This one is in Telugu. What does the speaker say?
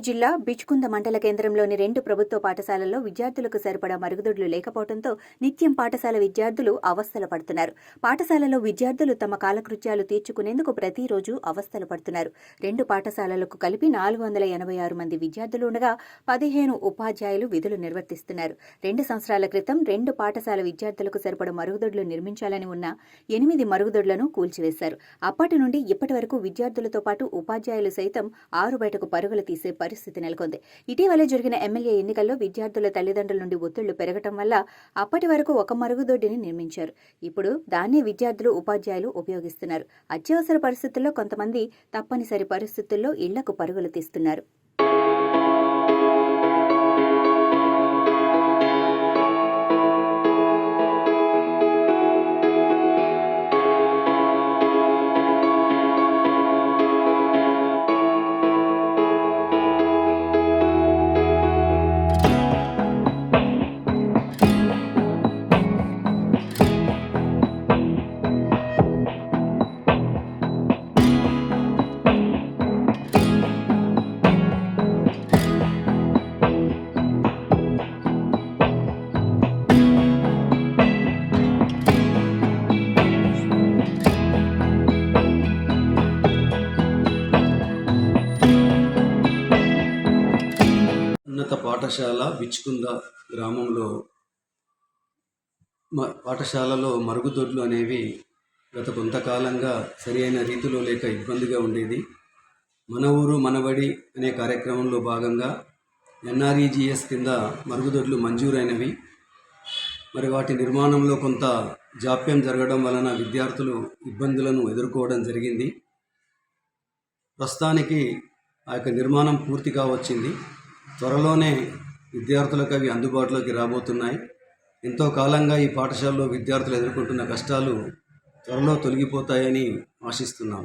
జిల్లా బిచ్కుంద మండల కేంద్రంలోని 2 ప్రభుత్వ పాఠశాలల్లో విద్యార్థులకు సరిపడా మరుగుదొడ్లు లేకపోవడంతో నిత్యం పాఠశాల విద్యార్థులు అవస్థలు పడుతున్నారు. పాఠశాలలో విద్యార్థులు తమ కాలకృత్యాలు తీర్చుకునేందుకు ప్రతిరోజు అవస్థలు పడుతున్నారు. 2 పాఠశాలలకు కలిపి 486 మంది విద్యార్థులు ఉండగా 15 ఉపాధ్యాయులు విధులు నిర్వర్తిస్తున్నారు. 2 సంవత్సరాల క్రితం 2 పాఠశాల విద్యార్థులకు సరిపడా మరుగుదొడ్లు నిర్మించాలని ఉన్న 8 మరుగుదొడ్లను కూల్చివేశారు. అప్పటి నుండి ఇప్పటి వరకు విద్యార్థులతో పాటు ఉపాధ్యాయులు సైతం ఆరు బయటకు పరుగులు తీసే పరిస్థితి నెలకొంది. ఇటీవలే జరిగిన ఎమ్మెల్యే ఎన్నికల్లో విద్యార్థుల తల్లిదండ్రుల నుండి ఒత్తిళ్లు పెరగటం వల్ల అప్పటి వరకు ఒక మరుగుదొడ్డిని నిర్మించారు. ఇప్పుడు దాన్నే విద్యార్థులు ఉపాధ్యాయులు ఉపయోగిస్తున్నారు. అత్యవసర పరిస్థితుల్లో కొంతమంది తప్పనిసరి పరిస్థితుల్లో ఇళ్లకు పరుగులు తీస్తున్నారు. ఉన్నత పాఠశాల బిచ్కుంద గ్రామంలో పాఠశాలలో మరుగుదొడ్లు అనేవి గత కొంతకాలంగా సరైన రీతిలో లేక ఇబ్బందిగా ఉండేది. మన ఊరు మనబడి అనే కార్యక్రమంలో భాగంగా NREGS కింద మరుగుదొడ్లు మంజూరైనవి. మరి వాటి నిర్మాణంలో కొంత జాప్యం జరగడం వలన విద్యార్థులు ఇబ్బందులను ఎదుర్కోవడం జరిగింది. ప్రస్తుతానికి ఆ యొక్క నిర్మాణం పూర్తిగా వచ్చింది. త్వరలోనే విద్యార్థులకు అవి అందుబాటులోకి రాబోతున్నాయి. ఎంతో కాలంగా ఈ పాఠశాలలో విద్యార్థులు ఎదుర్కొంటున్న కష్టాలు త్వరలో తొలగిపోతాయని ఆశిస్తున్నాం.